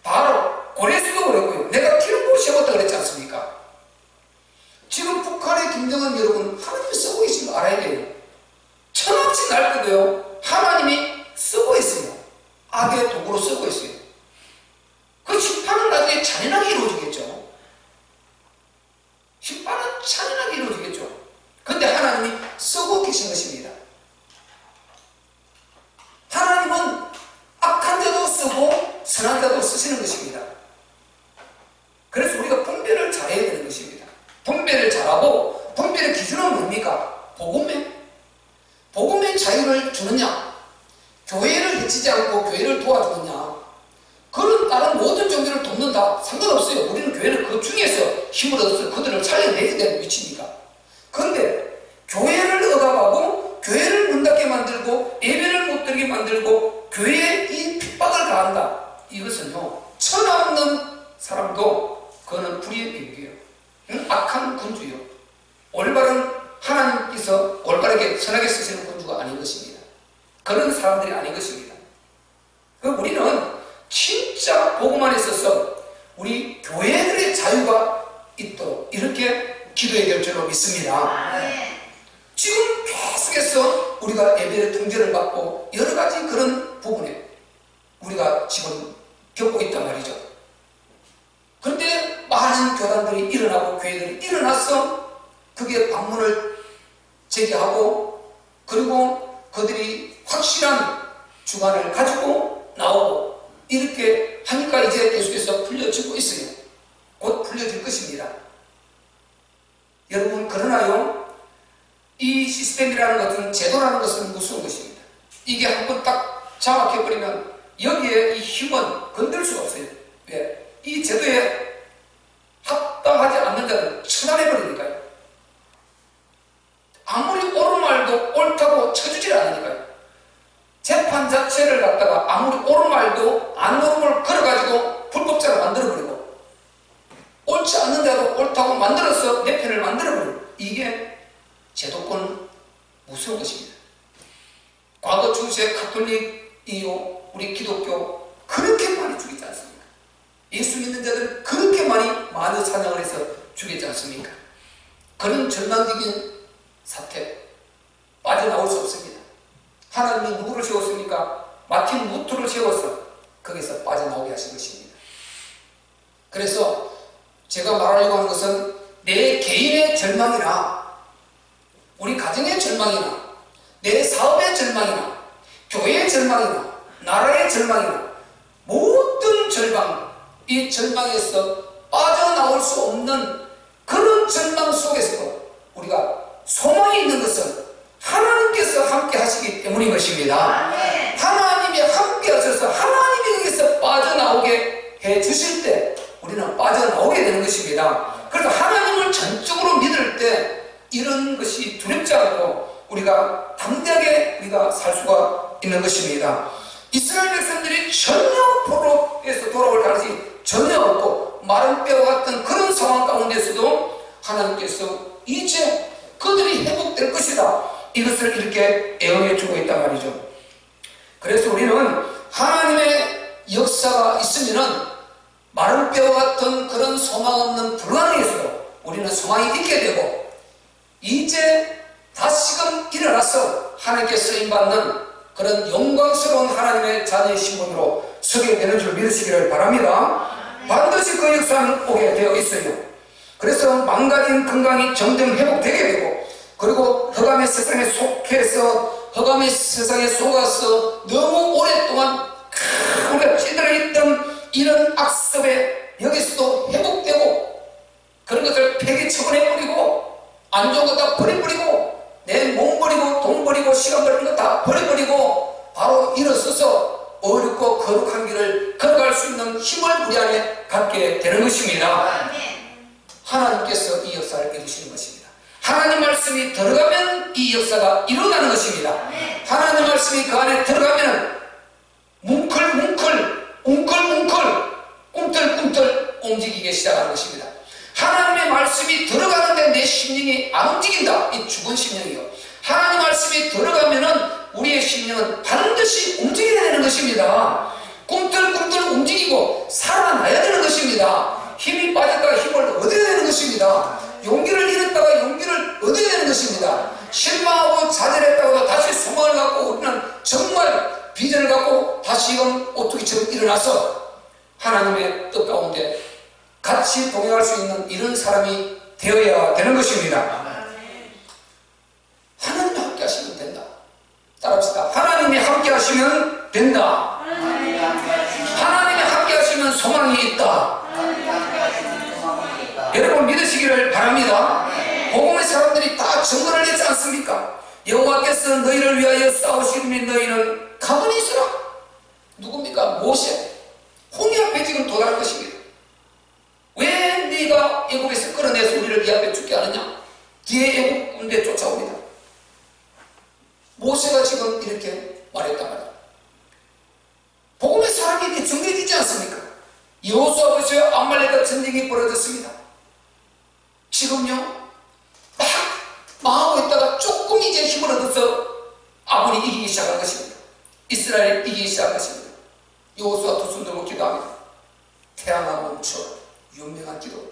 바로 고레스도 그랬고요. 내가 기름부어 세웠다 그랬지 않습니까? 지금 북한의 김정은 여러분, 하나님이 쓰고 계신 거 알아야 돼요. 천없이 날때도요 하나님이 쓰고 있어요. 악의 도구로 쓰고 있어요. 그 심판은 나중에 잔인하게 이루어지겠죠. 심판은 잔인하게 이루어지겠죠. 근데 하나님이 쓰고 계신 것입니다. 하나님은 악한 자도 쓰고 선한 자도 쓰시는 것입니다. 그래서 우리가 분별을 잘해야 되는 것입니다. 분별을 잘하고, 분별의 기준은 뭡니까? 복음의 자유를 주느냐, 교회를 해치지 않고 교회를 도와주느냐, 그런 다른 모든 종교를 돕는다, 상관없어요. 우리는 교회는 그 중에서 힘을 얻어서 그들을 살려내야 되는 위치니까. 그런데 교회를 억압하고 교회를 문 닫게 만들고 예배를 못 드리게 만들고 교회에 이 핍박을 가한다, 이것은요 천없는 사람도 그거는 불의의 비극이에요. 악한 군주요, 올바른 하나님께서 올바르게 선하게 쓰시는 군주가 아닌 것입니다. 그런 사람들이 아닌 것입니다. 우리는 진짜 복음 안에 있어서 우리 교회들의 자유가 있도록 이렇게 기도의 결정으로 믿습니다. 지금 계속해서 우리가 예배의 통제를 받고 여러 가지 그런 부분에 우리가 지금 겪고 있단 말이죠. 그런데 많은 교단들이 일어나고 교회들이 일어나서 그게 방문을 제기하고, 그리고 그들이 확실한 주관을 가지고 나오고 이렇게 하니까 이제 계속해서 풀려지고 있어요. 곧 풀려질 것입니다. 여러분, 그러나요, 이 시스템이라는 것은, 제도라는 것은 무서운 것입니다. 이게 한번 딱 장악해버리면 여기에 이 힘은 건들 수가 없어요. 왜? 이 제도에 합당하지 않는 자는 처단해버리니까요. 아무리 옳은 말도 옳다고 쳐주질 않으니까요. 재판 자체를 갖다가 아무리 옳은 말도 안 옳은 걸 걸어가지고 불법자로 만들어버리고, 옳지 않는 대로 옳다고 만들어서 내 편을 만들어버리고, 이게 제도권 무서운 것입니다. 과거 중세 가톨릭 이후 우리 기독교 그렇게 많이 죽이지 않습니까? 예수 믿는 자들 그렇게 많은 사냥을 해서 죽이지 않습니까? 그런 절망적인 사태 빠져나올 수 없습니다. 하나님이 누구를 세웠습니까? 마틴 루터를 세워서 거기서 빠져나오게 하신 것입니다. 그래서 제가 말하려고 하는 것은 내 개인의 절망이나 우리 가정의 절망이나 내 사업의 절망이나 교회의 절망이나 나라의 절망이나 모든 절망, 이 절망에서 빠져나올 수 없는 그런 절망 속에서도 우리가 소망이 있는 것은 하나님께서 함께 하시기 때문인 것입니다. 하나님이 함께 하셔서 하나님이 여기서 빠져나오게 해 주실 때 우리는 빠져나오게 되는 것입니다. 그래서 하나님을 전적으로 믿을 때 이런 것이 두렵지 않고 우리가 담대하게 우리가 살 수가 있는 것입니다. 이스라엘 백성들이 전혀 포로에서 돌아올 가능성이 전혀 없고 마른 뼈와 같은 그런 상황 가운데서도 하나님께서 이제 그들이 회복될 것이다, 이것을 이렇게 애언해 주고 있단 말이죠. 그래서 우리는 하나님의 역사가 있으면은 마른 뼈와 같은 그런 소망 없는 불안에서도 우리는 소망이 있게 되고, 이제 다시금 일어나서 하나님께 쓰임받는 그런 영광스러운 하나님의 자녀의 신분으로 서게 되는 줄 믿으시기를 바랍니다. 반드시 그 역사는 오게 되어 있어요. 그래서 망가진 건강이 점점 회복되게 되고, 그리고 흑암의 세상에 속해서 흑암의 세상에 속아서 너무 오랫동안 우리가 찌들어있던 이런 악습에 여기서도 회복되고, 그런 것을 폐기 처분해버리고 안 좋은 거 다 버려버리고 내 몸 버리고 돈 버리고 시간 버리는 거 다 버려버리고 바로 일어서서 어렵고 거룩한 길을 걸어갈 수 있는 힘을 우리 안에 갖게 되는 것입니다. 하나님께서 이 역사를 이루시는 것입니다. 하나님 말씀이 들어가면 이 역사가 일어나는 것입니다. 하나님 말씀이 그 안에 들어가면 뭉클뭉클 웅클웅클 꿈틀꿈틀 움직이기 시작하는 것입니다. 하나님의 말씀이 들어가는데 내 심령이 안 움직인다. 이 죽은 심령이요. 하나님 말씀이 들어가면은 우리의 심령은 반드시 움직여야 되는 것입니다. 꿈틀꿈틀 움직이고 살아나야 되는 것입니다. 힘이 빠졌다가 힘을 얻어야 되는 것입니다. 용기를 잃었다가 용기를 얻어야 되는 것입니다. 실망하고 좌절했다고 다시 소망을 갖고 우리는 정말 비전을 갖고 다시금 오뚜기처럼 일어나서 하나님의 뜻 가운데 같이 동행할 수 있는 이런 사람이 되어야 되는 것입니다. 하나님이 함께 하시면 된다. 따라합시다. 하나님이 함께 하시면 된다. 하나님이 함께 하시면 소망이 있다. 여러분 믿으시기를 바랍니다. 복음의 사람들이 다 증거를 냈지 않습니까? 여호와께서 너희를 위하여 싸우시니 너희는 가만히 있으라. 누굽니까? 모세. 홍해 앞에 지금 도달할 것입니다. 왜 네가 애국에서 끌어내서 우리를 네 앞에 죽게 하느냐? 뒤에 애국 군대 쫓아옵니다. 모세가 지금 이렇게 말했단 말이에요. 복음의 사람이 이렇게 정리되지 않습니까? 여호수아 보세요. 암말렉과 전쟁이 벌어졌습니다. 지금요 막 망하고 있다가 조금 이제 힘을 얻어서 아몬이 이기기 시작한 것입니다. 이스라엘이 이기기 시작한 것입니다. 여호수아 두 손 들고 기도합니다. 태양아 멈춰라. 유명한 기도.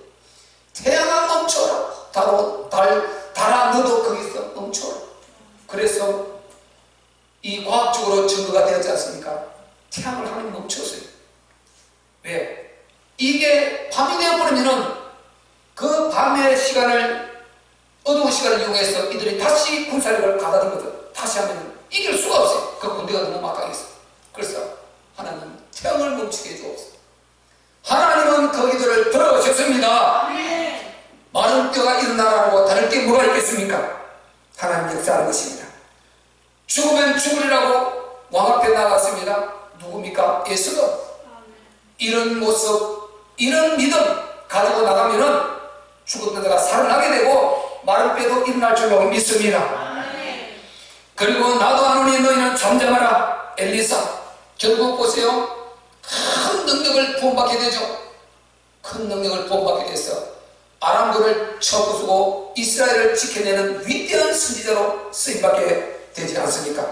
태양아 멈춰라. 달아 너도 거기서 멈춰라. 그래서 이 과학적으로 증거가 되었지 않습니까? 태양을 하나님 멈췄어요. 왜? 이게 밤이 되어버리면은 그 밤의 시간을, 어두운 시간을 이용해서 이들이 다시 군사력을 가다듬거든. 다시 하면 이길 수가 없어요. 그 군대가 너무 막강했어. 그래서 하나님 태양을 멈추게 해주옵소서. 하나님은 그 기도를 들어주셨습니다. 마른 뼈가 일어나라고 다를 게 뭐가 있겠습니까? 하나님 역사하는 것입니다. 죽으면 죽으리라고 왕 앞에 나갔습니다. 누굽니까? 예수가. 이런 모습, 이런 믿음 가지고 나가면은 죽었던 자가 살아나게 되고 마른 뼈도 일어날 줄로 믿습니다. 그리고 나도 아노니 너희는 잠잠하라. 엘리사. 결국 보세요. 큰 능력을 부음받게 되죠. 큰 능력을 부음받게 돼서 아람군을 쳐부수고 이스라엘을 지켜내는 위대한 선지자로 쓰임받게 되지 않습니까?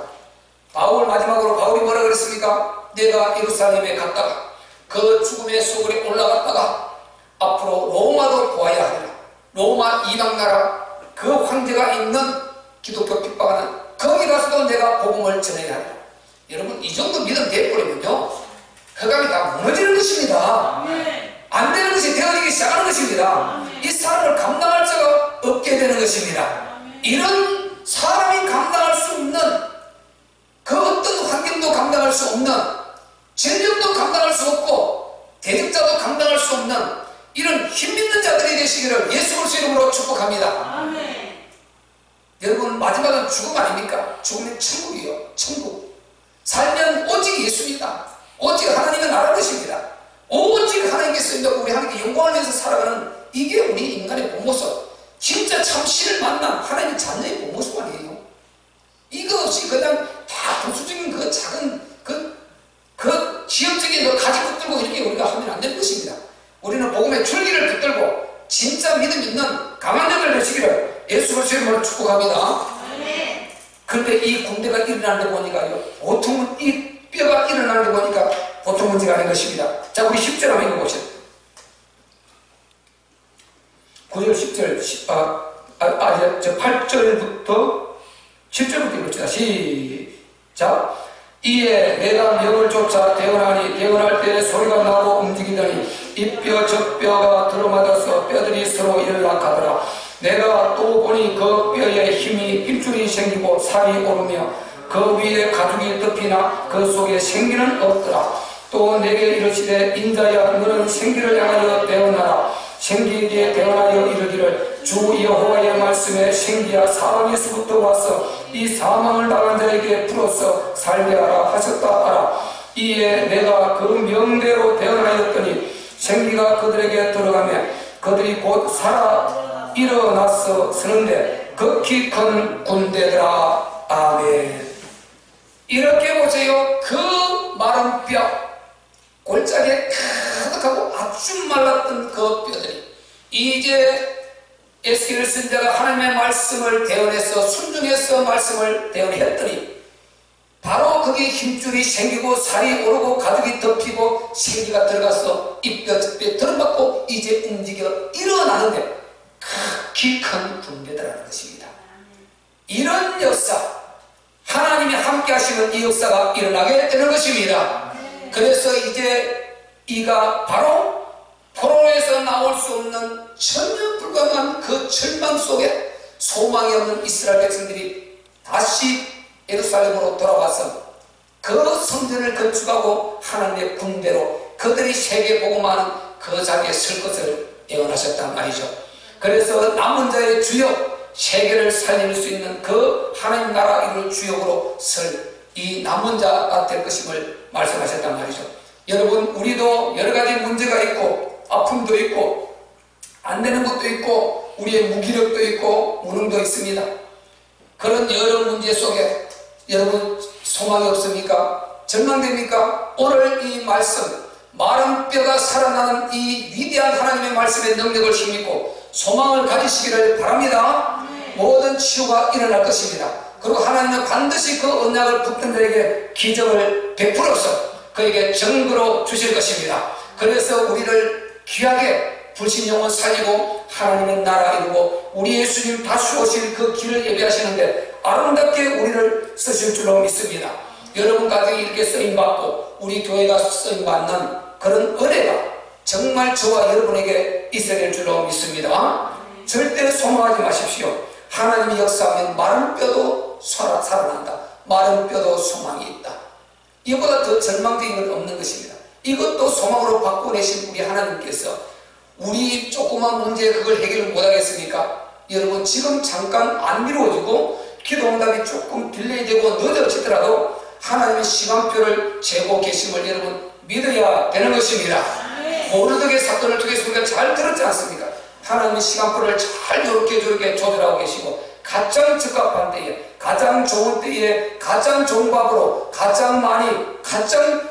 바울, 마지막으로 바울이 뭐라 그랬습니까? 내가 예루살렘에 갔다가 그 죽음의 소굴에 올라갔다가 앞으로 로마도 보아야 하리라. 로마 이방나라 그 황제가 있는 기독교 핍박하는 거기 가서도 내가 복음을 전해야 하리라. 여러분 이 정도 믿음 되어버리면요 흑암이 다 무너지는 것입니다. 안 되는 것이 되어지기 시작하는 것입니다. 이 사람을 감당할 자가 없게 되는 것입니다. 이런 사람이 감당할 수 없는 그 어떤 환경도 감당할 수 없는 전력도 감당할 수 없고 대적자도 감당할 수 없는 이런 힘있는 자들이 되시기를 예수 그리스도 이름으로 축복합니다. 아멘. 여러분 마지막은 죽음 아닙니까? 죽으면 천국이요. 천국. 살면 오직 예수입니다. 오직 하나님의 나라 것입니다. 오직 하나님께서 인도하고 우리 하나님께 영광을 내서 살아가는 이게 우리 인간의 본 모습. 진짜 참 신을 만난 하나님의 자녀의 본 모습 아니에요. 이거 없이 그냥 다 부수적인 그 작은 그 지역적인 그 가지 붙들고 이렇게 우리가 하면 안 되는 것입니다. 우리는 복음의 줄기를 붙들고 진짜 믿음 있는 강한 자들 되시기를 예수 그리스도의 이름으로 축복합니다. 그런데 이 군대가 일어나는 데 보니까요 보통은 이 뼈가 일어나는 데 보니까 보통 문제가 아닌 것입니다. 자 우리 10절 한번 읽어보시죠. 9절 10절 8절부터 10절부터 읽읍시다. 시작. 이에 내가 명을 쫓아 대언하니 대언할 때 소리가 나고 움직이더니 이 뼈 저 뼈가 들어맞아서 뼈들이 서로 연락하더라. 내가 또 보니 그 뼈에 힘이 일줄이 생기고 살이 오르며 그 위에 가죽이 덮이나 그 속에 생기는 없더라. 또 내게 이르시되 인자야 너는 생기를 향하여 대언하라. 생기에게 대언하여 이르기를 주 여호와의 말씀에 생기야 사방에서부터 와서 이 사망을 당한 자에게 풀어서 살게 하라 하셨다 하라. 이에 내가 그 명대로 대언하였더니 생기가 그들에게 들어가며 그들이 곧 살아 일어나서 서는데 극히 큰 군대더라. 아멘. 이렇게 보세요. 그 마른 뼈, 골짜기에 가득하고 아주 말랐던 그 뼈들이 이제 에스겔 선지자가 하나님의 말씀을 대언해서 순종해서 말씀을 대언했더니 바로 거기에 힘줄이 생기고 살이 오르고 가죽이 덮이고 생기가 들어가서 이 뼈 저 뼈 들어맞고 이제 움직여 일어나는데 극히 큰 군대더라는 것입니다. 이런 역사, 하나님이 함께 하시는 이 역사가 일어나게 되는 것입니다. 그래서 이제 이가 바로 포로에서 나올 수 없는 전혀 불가능한 그 절망 속에 소망이 없는 이스라엘 백성들이 다시 예루살렘으로 돌아와서 그 성전을 건축하고 하나님의 군대로 그들이 세계 복음하는 그 자리에 설 것을 예언하셨단 말이죠. 그래서 남은 자의 주역, 세계를 살릴 수 있는 그 하나님 나라 이룰 주역으로 설 이 남은 자가 될 것임을 말씀하셨단 말이죠. 여러분, 우리도 여러 가지 문제가 있고 아픔도 있고 안 되는 것도 있고 우리의 무기력도 있고 무능도 있습니다. 그런 여러 문제 속에 여러분 소망이 없습니까? 절망됩니까? 오늘 이 말씀, 마른 뼈가 살아나는 이 위대한 하나님의 말씀의 능력을 힘입고 소망을 가지시기를 바랍니다. 모든 치유가 일어날 것입니다. 그리고 하나님은 반드시 그 언약을 붙든 자에게 기적을 베풀어서 그에게 증거로 주실 것입니다. 그래서 우리를 귀하게 불신 영혼 살리고 하나님의 나라 이루고 우리 예수님 다시 오실 그 길을 예비하시는데 아름답게 우리를 쓰실 줄로 믿습니다. 여러분 가정이 이렇게 쓰임받고 우리 교회가 쓰임받는 그런 은혜가 정말 저와 여러분에게 있어야 될 줄로 믿습니다. 절대 소망하지 마십시오. 하나님이 역사하면 마른 뼈도 살아난다. 마른 뼈도 소망이 있다. 이보다 더 절망적인 건 없는 것입니다. 이것도 소망으로 바꿔내신 우리 하나님께서 우리 조그만 문제에 그걸 해결을 못하겠습니까? 여러분, 지금 잠깐 안 이루어지고 기도 응답이 조금 딜레이되고 늦어지더라도 하나님의 시간표를 재고 계심을 여러분 믿어야 되는 것입니다. 모르드게 사건을 통해서 우리가 잘 들었지 않습니까? 하나님의 시간표를 잘 이렇게 저렇게 조절하고 계시고 가장 적합한 때에 가장 좋은 때에 가장 좋은 밥으로 가장 많이 가장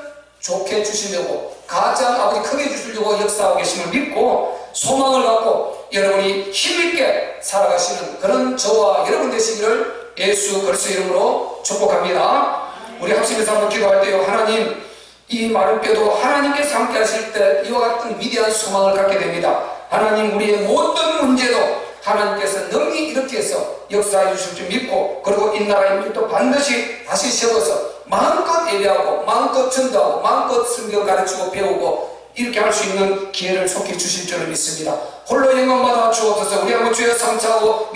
좋게 주시려고 가장 아버지 크게 주시려고 역사하고 계심을 믿고 소망을 갖고 여러분이 힘있게 살아가시는 그런 저와 여러분 되시기를 예수 그리스도 이름으로 축복합니다. 우리 합심해서 한번 기도할 때요, 하나님, 이 마른 뼈도 하나님께서 함께 하실 때 이와 같은 위대한 소망을 갖게 됩니다. 하나님, 우리의 모든 문제도 하나님께서 능히 이렇게 해서 역사해 주실 줄 믿고 그리고 이 나라의 민족도 반드시 다시 세워서 마음껏 예배하고 마음껏 전도하고 마음껏 성경 가르치고 배우고 이렇게 할 수 있는 기회를 속히 주실 줄을 믿습니다. 홀로 영광 받아 주옵소서. 우리 한번 주여 삼차하고